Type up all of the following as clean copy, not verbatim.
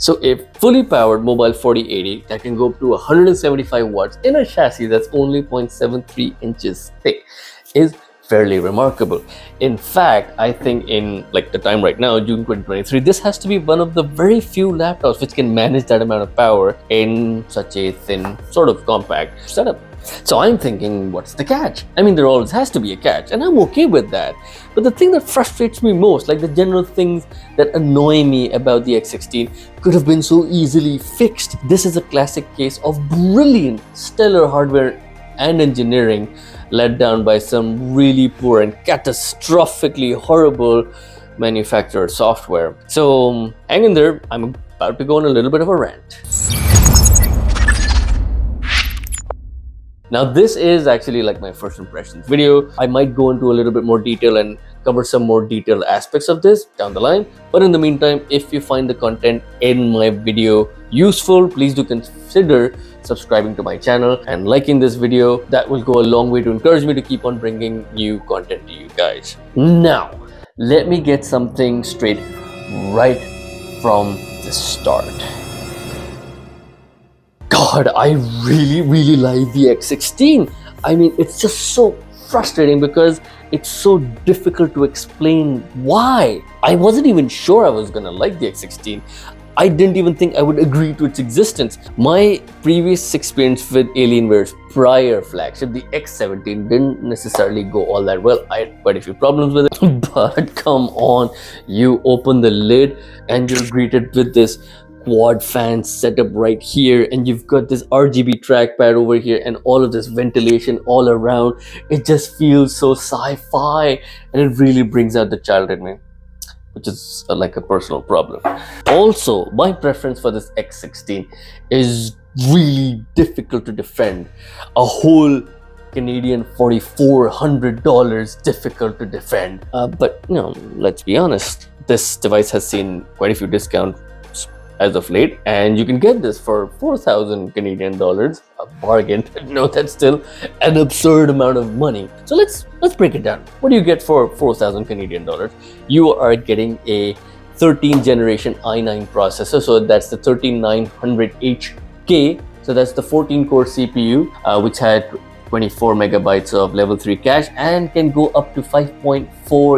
So a fully powered mobile 4080 that can go up to 175 watts in a chassis that's only 0.73 inches thick is fairly remarkable. In fact, I think in like the time right now, June 2023, this has to be one of the very few laptops which can manage that amount of power in such a thin, sort of compact setup. So I'm thinking, what's the catch? I mean, there always has to be a catch, and I'm okay with that. But the thing that frustrates me most, like the general things that annoy me about the X16, could have been so easily fixed. This is a classic case of brilliant, stellar hardware and engineering let down by some really poor and catastrophically horrible manufacturer software. So hang in there, I'm about to go on a little bit of a rant. Now this is actually like my first impressions video. I might go into a little bit more detail and cover some more detailed aspects of this down the line. But in the meantime, if you find the content in my video useful, please do consider subscribing to my channel and liking this video. That will go a long way to encourage me to keep on bringing new content to you guys. Now, let me get something straight right from the start. God, I really like the X16. I mean, it's just so frustrating because it's so difficult to explain why. I wasn't even sure I was gonna like the X16. I didn't even think I would agree to its existence. My previous experience with Alienware's prior flagship, the X17, didn't necessarily go all that well. I had quite a few problems with it, but come on, you open the lid and you're greeted with this quad fan setup right here, and you've got this RGB trackpad over here and all of this ventilation all around. It just feels so sci-fi, and it really brings out the child in me, which is like a personal problem. Also, my preference for this X16 is really difficult to defend. A whole Canadian $4,400 difficult to defend. But you know, let's be honest, this device has seen quite a few discounts as of late, and you can get this for 4,000 Canadian dollars, a bargain. No, that's still an absurd amount of money. So let's break it down. What do you get for 4,000 Canadian dollars? You are getting a 13th generation i9 processor, so that's the 13900HK. So that's the 14-core CPU, which had 24 megabytes of level 3 cache and can go up to 5.4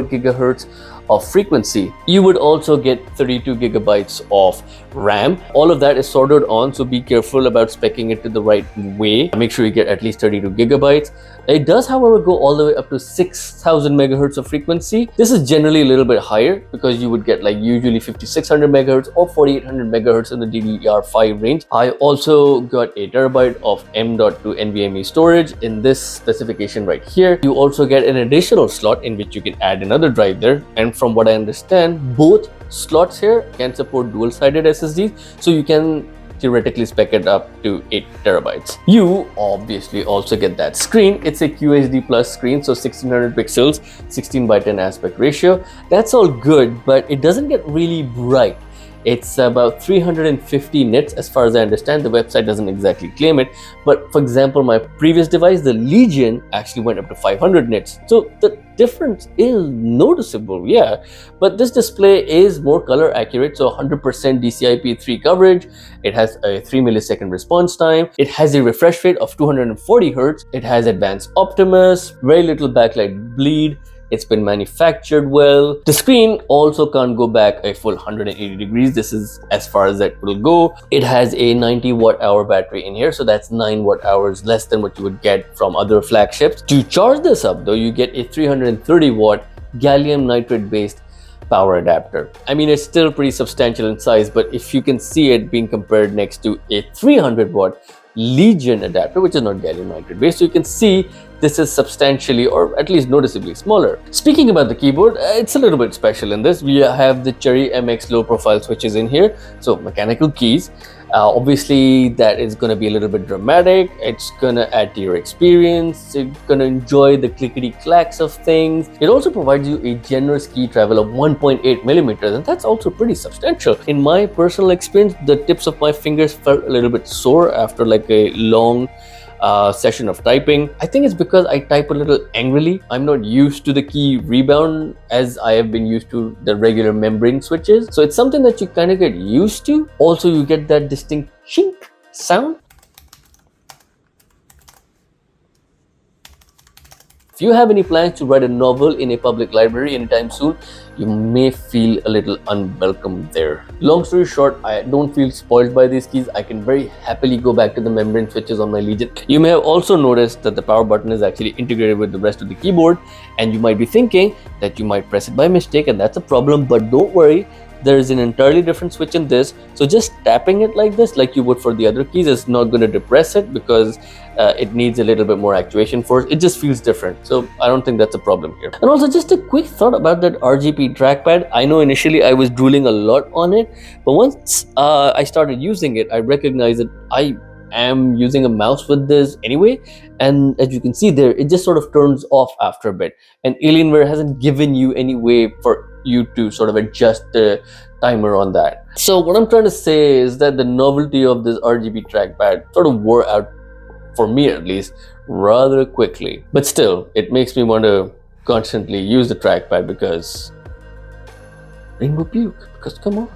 gigahertz of frequency. You would also get 32 gigabytes of RAM. All of that is soldered on, so be careful about speccing it to the right way. Make sure you get at least 32 gigabytes. It does, however, go all the way up to 6,000 megahertz of frequency. This is generally a little bit higher because you would get like usually 5,600 megahertz or 4,800 megahertz in the DDR5 range. I also got a terabyte of M.2 NVMe storage in this specification right here. You also get an additional slot in which you can add another drive there, and from what I understand, both slots here can support dual-sided SSDs, so you can theoretically spec it up to 8 terabytes. You obviously also get that screen. It's a QHD plus screen, so 1600 pixels, 16:10 aspect ratio. That's all good, but it doesn't get really bright. It's about 350 nits as far as I understand. The website doesn't exactly claim it, but for example, my previous device, the Legion, actually went up to 500 nits. So the difference is noticeable, yeah. But this display is more color accurate, so 100% DCI-P3 coverage. It has a 3 millisecond response time. It has a refresh rate of 240 Hz. It has advanced Optimus, very little backlight bleed. It's been manufactured well. The screen also can't go back a full 180 degrees. This is as far as that will go. It has a 90 watt-hour battery in here, so that's 9 watt-hours less than what you would get from other flagships. To charge this up though, you get a 330 watt gallium nitride based power adapter. I mean, it's still pretty substantial in size, but if you can see it being compared next to a 300 watt Legion adapter, which is not gallium nitride based, so you can see this is substantially or at least noticeably smaller. Speaking about the keyboard, it's a little bit special in this. We have the Cherry MX low profile switches in here, so mechanical keys. Obviously that is going to be a little bit dramatic. It's going to add to your experience. You're going to enjoy the clickety clacks of things. It also provides you a generous key travel of 1.8 millimeters, and that's also pretty substantial. In my personal experience, the tips of my fingers felt a little bit sore after like a long session of typing. I think it's because I type a little angrily. I'm not used to the key rebound as I have been used to the regular membrane switches. So it's something that you kind of get used to. Also, you get that distinct chink sound. If you have any plans to write a novel in a public library anytime soon, you may feel a little unwelcome there. Long story short, I don't feel spoiled by these keys. I can very happily go back to the membrane switches on my Legion. You may have also noticed that the power button is actually integrated with the rest of the keyboard, and you might be thinking that you might press it by mistake and that's a problem, but don't worry. There is an entirely different switch in this, so just tapping it like this, like you would for the other keys, is not going to depress it because it needs a little bit more actuation force. It just feels different, so I don't think that's a problem here. And also, just a quick thought about that RGB trackpad. I know initially I was drooling a lot on it, but once I started using it, I recognized that I am using a mouse with this anyway, and as you can see there, it just sort of turns off after a bit, and Alienware hasn't given you any way for you to sort of adjust the timer on that. So what I'm trying to say is that the novelty of this RGB trackpad sort of wore out, for me at least, rather quickly. But still, it makes me want to constantly use the trackpad because Rainbow Puke, because come on.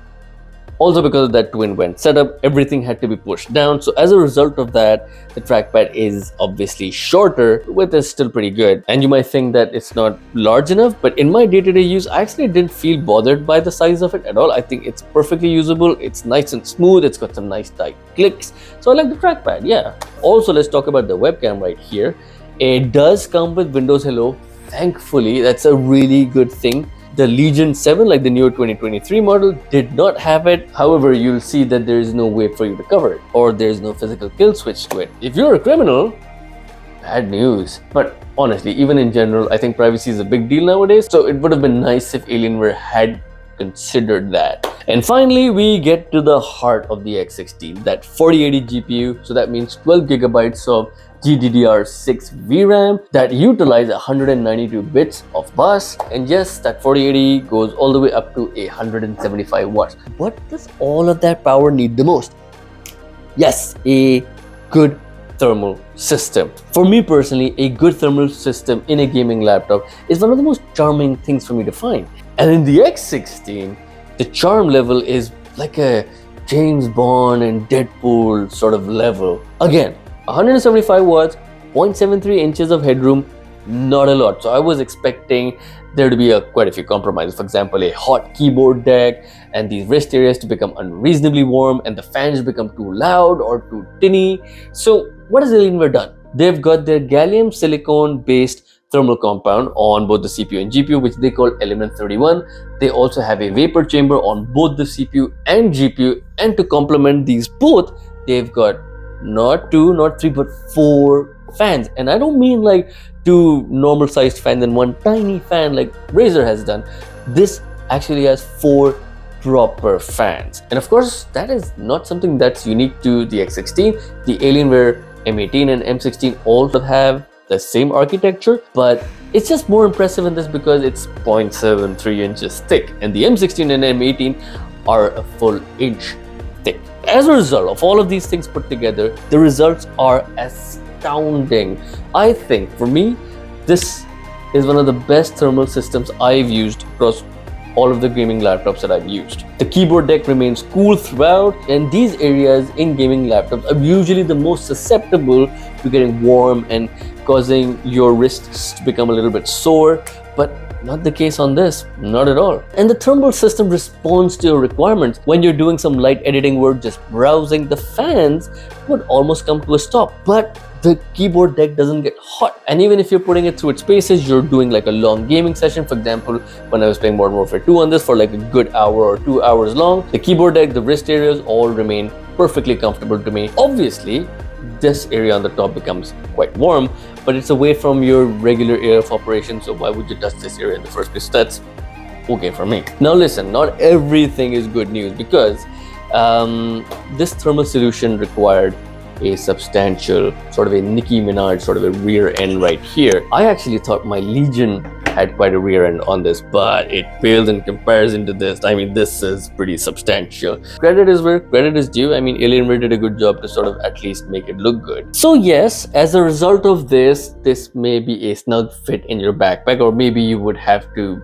Also, because of that twin vent setup, everything had to be pushed down. So as a result of that, the trackpad is obviously shorter, but width is still pretty good. And you might think that it's not large enough, but in my day-to-day use, I actually didn't feel bothered by the size of it at all. I think it's perfectly usable. It's nice and smooth. It's got some nice tight clicks. So I like the trackpad, yeah. Also, let's talk about the webcam right here. It does come with Windows Hello. Thankfully, that's a really good thing. The Legion 7, like the newer 2023 model, did not have it. However, you'll see that there is no way for you to cover it, or there's no physical kill switch to it. If you're a criminal, bad news. But honestly, even in general, I think privacy is a big deal nowadays, so it would have been nice if Alienware had considered that. And finally, we get to the heart of the X16, that 4080 GPU. So that means 12 gigabytes of GDDR6 VRAM that utilize 192 bits of bus, and yes, that 4080 goes all the way up to 175 watts. What does all of that power need the most? Yes, a good thermal system. For me personally, a good thermal system in a gaming laptop is one of the most charming things for me to find. And in the X16, the charm level is like a James Bond and Deadpool sort of level. Again, 175 watts, 0.73 inches of headroom, not a lot. So I was expecting there to be quite a few compromises. For example, a hot keyboard deck and these wrist areas to become unreasonably warm and the fans become too loud or too tinny. So what has Alienware done? They've got their gallium silicone based thermal compound on both the CPU and GPU, which they call Element 31. They also have a vapor chamber on both the CPU and GPU, and to complement these both, they've got not 2, not 3, but 4 fans. And I don't mean like 2 normal sized fans and 1 tiny fan like Razer has done. This actually has 4 proper fans. And of course, that is not something that's unique to the X16. The Alienware M18 and M16 also have the same architecture, but it's just more impressive in this because it's 0.73 inches thick, and the M16 and M18 are a full inch thick. As a result of all of these things put together, the results are astounding. I think, for me, this is one of the best thermal systems I've used across all of the gaming laptops that I've used. The keyboard deck remains cool throughout, and these areas in gaming laptops are usually the most susceptible to getting warm and causing your wrists to become a little bit sore, but not the case on this, not at all. And the thermal system responds to your requirements. When you're doing some light editing work, just browsing, the fans would almost come to a stop, but the keyboard deck doesn't get hot. And even if you're putting it through its paces, you're doing like a long gaming session. For example, when I was playing Modern Warfare 2 on this for like a good hour or 2 hours long, the keyboard deck, the wrist areas all remain perfectly comfortable to me. Obviously, this area on the top becomes quite warm, but it's away from your regular area of operation, so why would you touch this area in the first place? That's okay for me. Now listen, not everything is good news, because this thermal solution required a substantial sort of a Nicki Minaj sort of a rear end right here. I actually thought my Legion had quite a rear end on this, but it pales in comparison to this. I mean, this is pretty substantial. Credit is where credit is due. I mean, Alienware did a good job to sort of at least make it look good. So yes, as a result of this may be a snug fit in your backpack, or maybe you would have to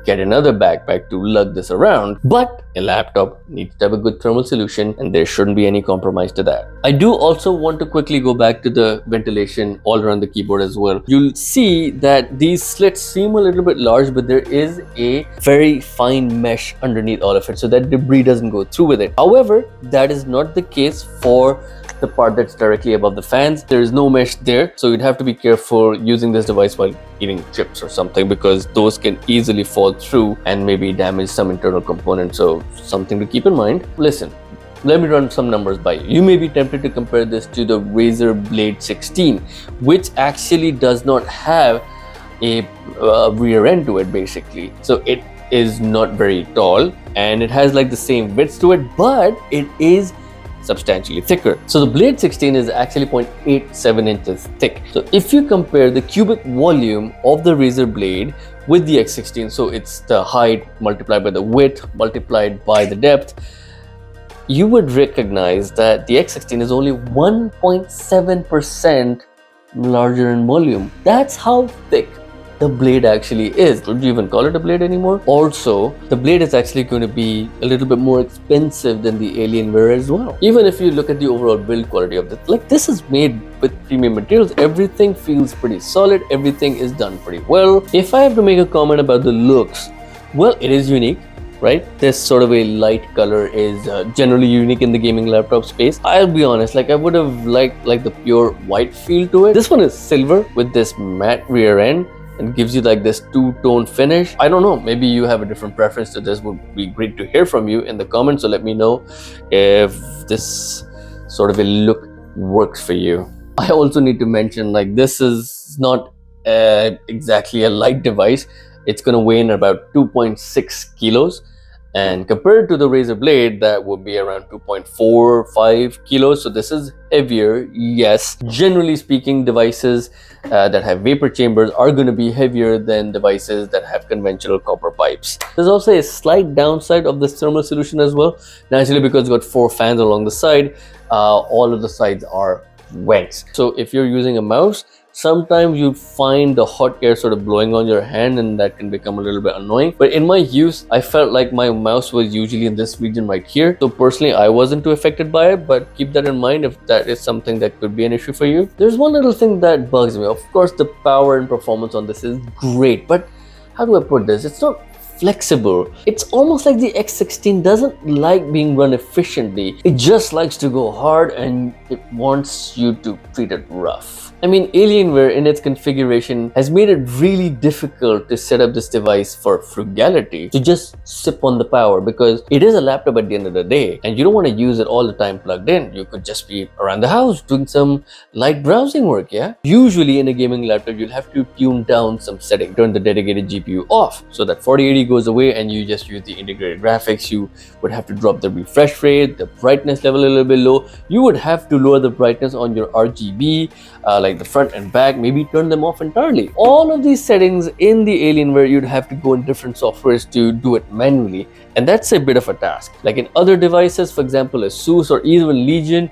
get another backpack to lug this around, but a laptop needs to have a good thermal solution, and there shouldn't be any compromise to that. I do also want to quickly go back to the ventilation all around the keyboard as well. You'll see that these slits seem a little bit large, but there is a very fine mesh underneath all of it so that debris doesn't go through with it. However, that is not the case for the part that's directly above the fans. There is no mesh there, so you'd have to be careful using this device while eating chips or something, because those can easily fall through and maybe damage some internal components. So something to keep in mind. Listen, let me run some numbers by you. You may be tempted to compare this to the Razer Blade 16, which actually does not have a rear end to it basically. So it is not very tall and it has like the same width to it, but it is substantially thicker. So the Blade 16 is actually 0.87 inches thick. So if you compare the cubic volume of the Razer Blade with the X16, so it's the height multiplied by the width multiplied by the depth, you would recognize that the X16 is only 1.7% larger in volume. That's how thick the Blade actually is. Would you even call it a Blade anymore? Also, the Blade is actually going to be a little bit more expensive than the Alienware as well. Even if you look at the overall build quality of this, like, this is made with premium materials. Everything feels pretty solid. Everything is done pretty well. If I have to make a comment about the looks, well, it is unique, right? This sort of a light color is generally unique in the gaming laptop space. I'll be honest, like, I would have liked like the pure white feel to it. This one is silver with this matte rear end and gives you like this two-tone finish. I don't know, maybe you have a different preference to this. Would be great to hear from you in the comments, so let me know if this sort of a look works for you. I also need to mention, like, this is not exactly a light device. It's going to weigh in about 2.6 kilos, and compared to the Razer Blade, that would be around 2.45 kilos. So this is heavier, yes. Generally speaking, devices that have vapor chambers are going to be heavier than devices that have conventional copper pipes. There's also a slight downside of this thermal solution as well, naturally, because it's got 4 fans along the side. All of the sides are vents. So if you're using a mouse, sometimes you find the hot air sort of blowing on your hand, and that can become a little bit annoying. But in my use, I felt like my mouse was usually in this region right here. So personally, I wasn't too affected by it, but keep that in mind if that is something that could be an issue for you. There's one little thing that bugs me. Of course, the power and performance on this is great, but how do I put this? It's not flexible. It's almost like the X16 doesn't like being run efficiently. It just likes to go hard and it wants you to treat it rough. I mean, Alienware in its configuration has made it really difficult to set up this device for frugality, to just sip on the power, because it is a laptop at the end of the day and you don't want to use it all the time plugged in. You could just be around the house doing some light browsing work, yeah? Usually in a gaming laptop, you'll have to tune down some setting, turn the dedicated GPU off so that 4080 goes away and you just use the integrated graphics. You would have to drop the refresh rate, the brightness level a little bit low. You would have to lower the brightness on your RGB, like the front and back, maybe turn them off entirely. All of these settings in the Alienware, you'd have to go in different softwares to do it manually, and that's a bit of a task. Like in other devices, for example ASUS or even Legion,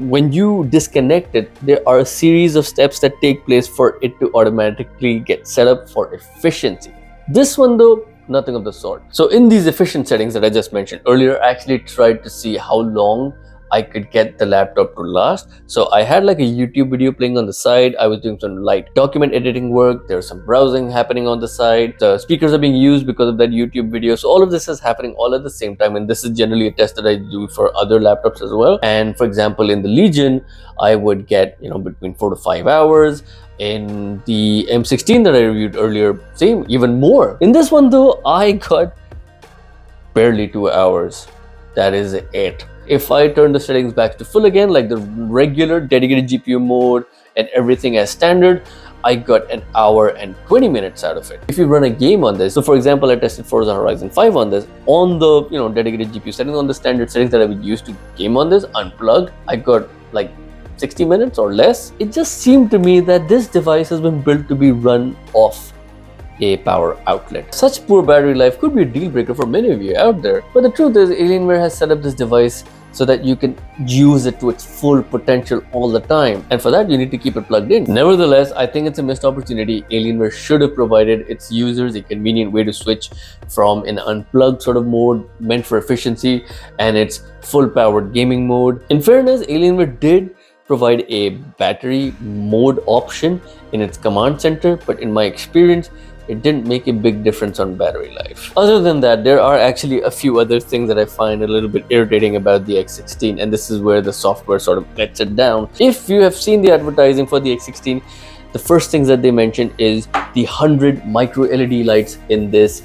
when you disconnect it, there are a series of steps that take place for it to automatically get set up for efficiency. This one though, nothing of the sort. So in these efficient settings that I just mentioned earlier, I actually tried to see how long I could get the laptop to last. So I had like a YouTube video playing on the side. I was doing some light document editing work. There's some browsing happening on the side. The speakers are being used because of that YouTube video. So all of this is happening all at the same time. And this is generally a test that I do for other laptops as well. And for example, in the Legion, I would get, between 4 to 5 hours. In the M16 that I reviewed earlier, same, even more. In this one though, I got barely 2 hours. That is it. If I turn the settings back to full again, like the regular dedicated GPU mode and everything as standard, I got 1 hour and 20 minutes out of it. If you run a game on this, so for example, I tested Forza Horizon 5 on this, on the dedicated GPU settings, on the standard settings that I would use to game on this, unplugged, I got like 60 minutes or less. It just seemed to me that this device has been built to be run off a power outlet. Such poor battery life could be a deal breaker for many of you out there, but the truth is Alienware has set up this device so that you can use it to its full potential all the time, and for that you need to keep it plugged in. Nevertheless, I think it's a missed opportunity. Alienware should have provided its users a convenient way to switch from an unplugged sort of mode meant for efficiency and its full powered gaming mode. In fairness, Alienware did provide a battery mode option in its command center, but in my experience it didn't make a big difference on battery life. Other than that, there are actually a few other things that I find a little bit irritating about the X16, and this is where the software sort of lets it down. If you have seen the advertising for the X16, the first things that they mention is the 100 micro LED lights in this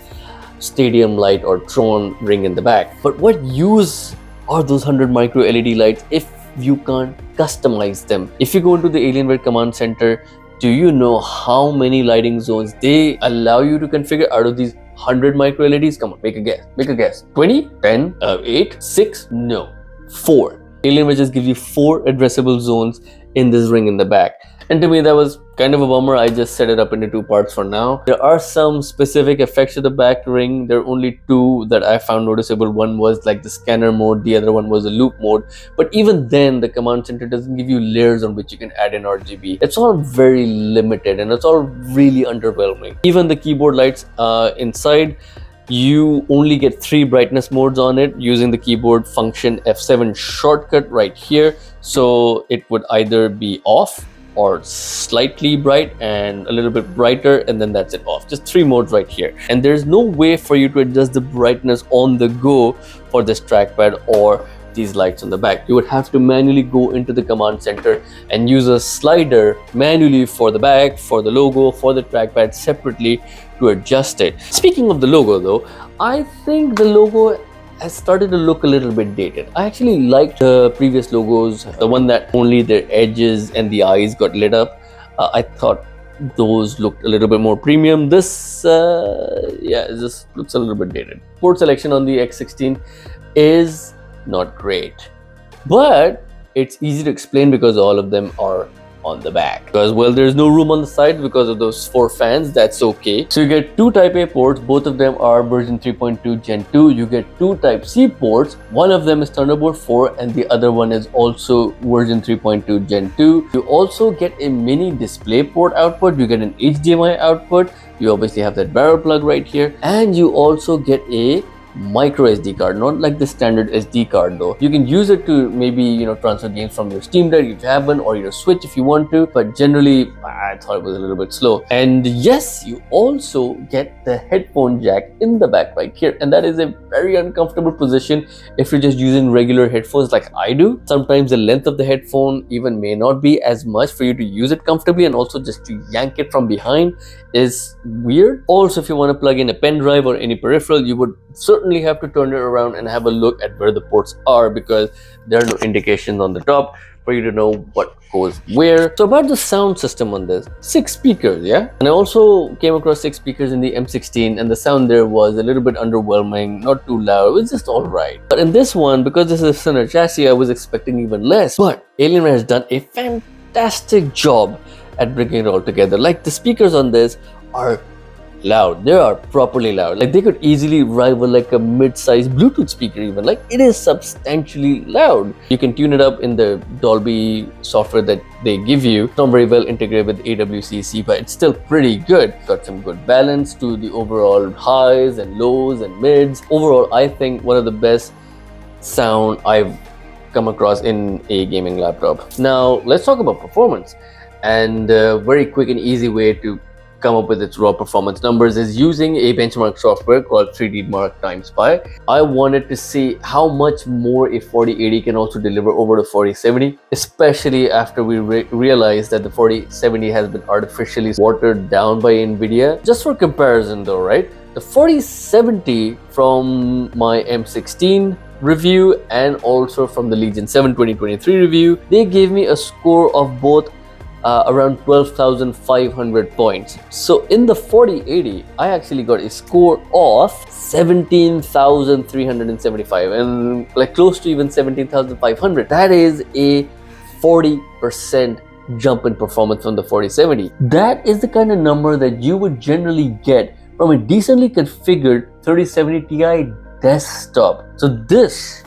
stadium light or throne ring in the back. But what use are those 100 micro LED lights if you can't customize them? If you go into the Alienware command center, do you know how many lighting zones they allow you to configure out of these 100 micro LEDs? Come on, make a guess. Make a guess. 20? 10? 8? 6? No. 4. Alienware just gives you 4 addressable zones in this ring in the back. And to me, that was kind of a bummer. I just set it up into 2 parts for now. There are some specific effects to the back ring. There are only 2 that I found noticeable. One was like the scanner mode, the other one was the loop mode. But even then, the command center doesn't give you layers on which you can add in RGB. It's all very limited and it's all really underwhelming. Even the keyboard lights inside, you only get 3 brightness modes on it using the keyboard function F7 shortcut right here. So it would either be off or slightly bright and a little bit brighter, and then that's it off. Just 3 modes right here. And there's no way for you to adjust the brightness on the go for this trackpad or these lights on the back. You would have to manually go into the command center and use a slider manually for the back, for the logo, for the trackpad separately to adjust it. Speaking of the logo though, I think the logo has started to look a little bit dated. I actually liked the previous logos, the one that only the edges and the eyes got lit up. I thought those looked a little bit more premium. This, yeah, it just looks a little bit dated. Port selection on the X16 is not great, but it's easy to explain because all of them are on the back. Because, well, there's no room on the side because of those 4 fans. That's okay. So you get 2 Type A ports. Both of them are version 3.2 Gen 2. You get 2 Type C ports. One of them is Thunderbolt 4 and the other one is also version 3.2 Gen 2. You also get a mini display port output. You get an HDMI output. You obviously have that barrel plug right here, and you also get a micro SD card, not like the standard SD card though. You can use it to maybe transfer games from your Steam Deck if you have one, or your Switch if you want to, but generally I thought it was a little bit slow. And yes, you also get the headphone jack in the back right here, and that is a very uncomfortable position if you're just using regular headphones like I do. Sometimes the length of the headphone even may not be as much for you to use it comfortably, and also just to yank it from behind is weird. Also, if you want to plug in a pen drive or any peripheral, you would certainly have to turn it around and have a look at where the ports are, because there are no indications on the top for you to know what goes where. So about the sound system on this, 6 speakers, yeah? And I also came across 6 speakers in the M16, and the sound there was a little bit underwhelming, not too loud, it was just alright. But in this one, because this is a thinner chassis, I was expecting even less. But Alienware has done a fantastic job at bringing it all together. Like, the speakers on this are loud. They are properly loud. Like, they could easily rival like a mid-sized Bluetooth speaker even. Like, it is substantially loud. You can tune it up in the Dolby software that they give you. It's not very well integrated with AWCC, but it's still pretty good. Got some good balance to the overall highs and lows and mids. Overall, I think one of the best sound I've come across in a gaming laptop. Now, let's talk about performance. And a very quick and easy way to come up with its raw performance numbers is using a benchmark software called 3D Mark Times Pi. I wanted to see how much more a 4080 can also deliver over the 4070, especially after we realized that the 4070 has been artificially watered down by NVIDIA. Just for comparison though, right? The 4070 from my M16 review and also from the Legion 7 2023 review, they gave me a score of both around 12,500 points. So in the 4080, I actually got a score of 17,375 and like close to even 17,500. That is a 40% jump in performance from the 4070. That is the kind of number that you would generally get from a decently configured 3070 Ti desktop. So this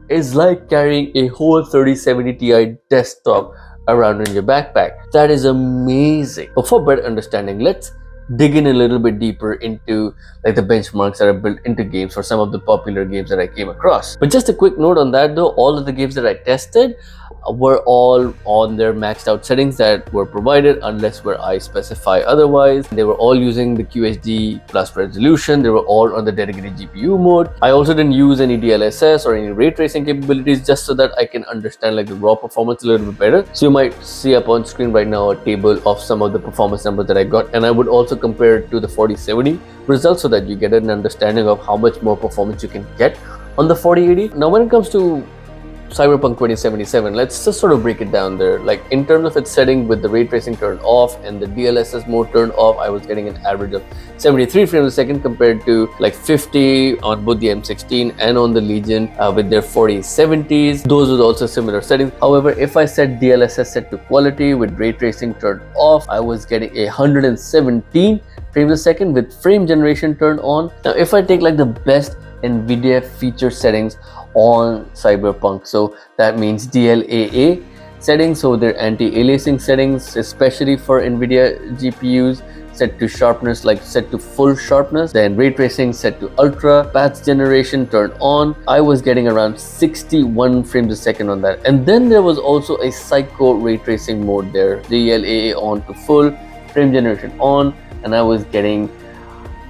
is like carrying a whole 3070 Ti desktop around in your backpack. That is amazing. But for better understanding, let's dig in a little bit deeper into like the benchmarks that are built into games for some of the popular games that I came across. But just a quick note on that though, all of the games that I tested were all on their maxed out settings that were provided, unless where I specify otherwise. They were all using the QHD plus resolution. They were all on the dedicated GPU mode. I also didn't use any DLSS or any ray tracing capabilities, just so that I can understand like the raw performance a little bit better. So you might see up on screen right now a table of some of the performance numbers that I got, and I would also compare it to the 4070 results so that you get an understanding of how much more performance you can get on the 4080. Now when it comes to Cyberpunk 2077, let's just sort of break it down there. Like in terms of its setting with the ray tracing turned off and the DLSS mode turned off, I was getting an average of 73 frames a second compared to like 50 on both the M16 and on the Legion with their 4070s. Those were also similar settings. However, if I set DLSS set to quality with ray tracing turned off, I was getting 117 frames a second with frame generation turned on. Now if I take like the best NVIDIA feature settings on Cyberpunk, so that means DLAA settings, so their anti-aliasing settings, especially for NVIDIA GPUs, set to sharpness, like set to full sharpness, then ray tracing set to ultra, path generation turned on. I was getting around 61 frames a second on that. And then there was also a psycho ray tracing mode there, DLAA on to full, frame generation on, and I was getting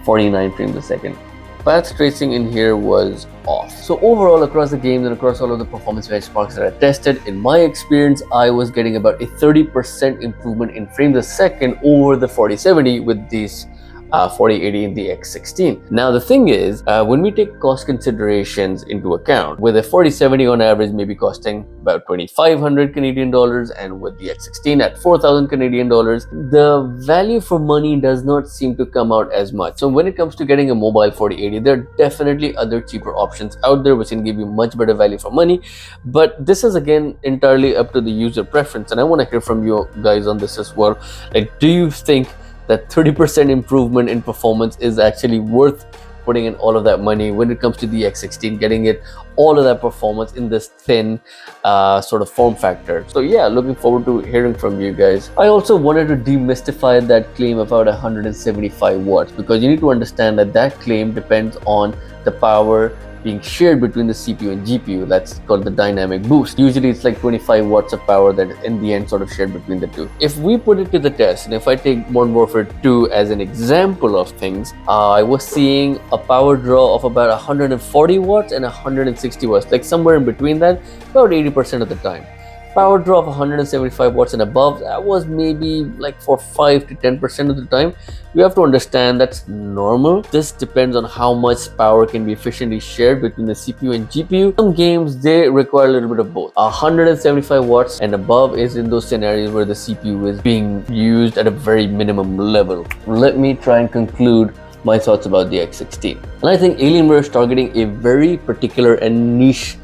49 frames a second. Path tracing in here was off. So overall, across the games and across all of the performance benchmarks that I tested, in my experience, I was getting about a 30% improvement in frames a second over the 4070 with these 4080 in the X16. Now the thing is, when we take cost considerations into account, with a 4070 on average maybe costing about 2,500 Canadian dollars, and with the X16 at 4,000 Canadian dollars, the value for money does not seem to come out as much. So when it comes to getting a mobile 4080, there are definitely other cheaper options out there which can give you much better value for money. But this is again entirely up to the user preference, and I want to hear from you guys on this as well. Like, do you think that 30% improvement in performance is actually worth putting in all of that money when it comes to the X16, getting it all of that performance in this thin sort of form factor? So yeah, looking forward to hearing from you guys. I also wanted to demystify that claim about 175 watts, because you need to understand that that claim depends on the power being shared between the CPU and GPU. That's called the dynamic boost. Usually it's like 25 watts of power that in the end sort of shared between the two. If we put it to the test, and if I take Modern Warfare 2 as an example of things, I was seeing a power draw of about 140 watts and 160 watts, like somewhere in between that, about 80% of the time. Power draw of 175 watts and above, that was maybe like for 5 to 10% of the time. You have to understand that's normal. This depends on how much power can be efficiently shared between the CPU and GPU. Some games, they require a little bit of both. 175 watts and above is in those scenarios where the CPU is being used at a very minimum level. Let me try and conclude my thoughts about the X16. And I think Alienware is targeting a very particular and niche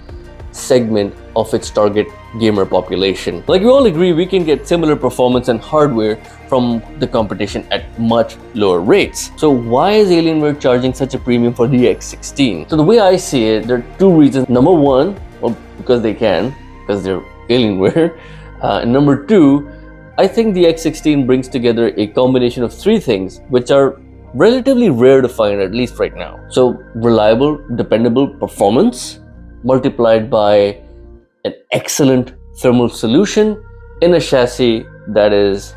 segment of its target gamer population. Like we all agree, we can get similar performance and hardware from the competition at much lower rates. So why is Alienware charging such a premium for the X16? So the way I see it, there are two reasons. Number one, well, because they can, because they're Alienware. And number two, I think the X16 brings together a combination of three things which are relatively rare to find, at least right now. So reliable, dependable performance multiplied by an excellent thermal solution in a chassis that is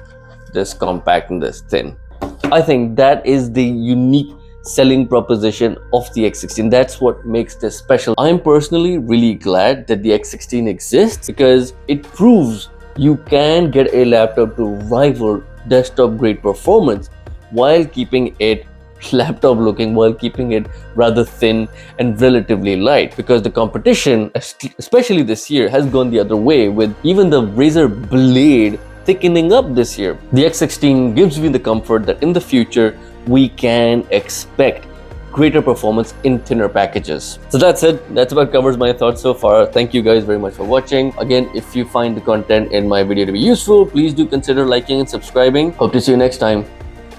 this compact and this thin. I think that is the unique selling proposition of the X16. That's what makes this special. I'm personally really glad that the X16 exists, because it proves you can get a laptop to rival desktop grade performance while keeping it laptop looking, while keeping it rather thin and relatively light, because the competition, especially this year, has gone the other way, with even the Razer blade thickening up this year. The X16 gives me the comfort that in the future we can expect greater performance in thinner packages. So that's it. That's about covers my thoughts so far. Thank you guys very much for watching. Again, if you find the content in my video to be useful, please do consider liking and subscribing. Hope to see you next time.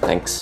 Thanks.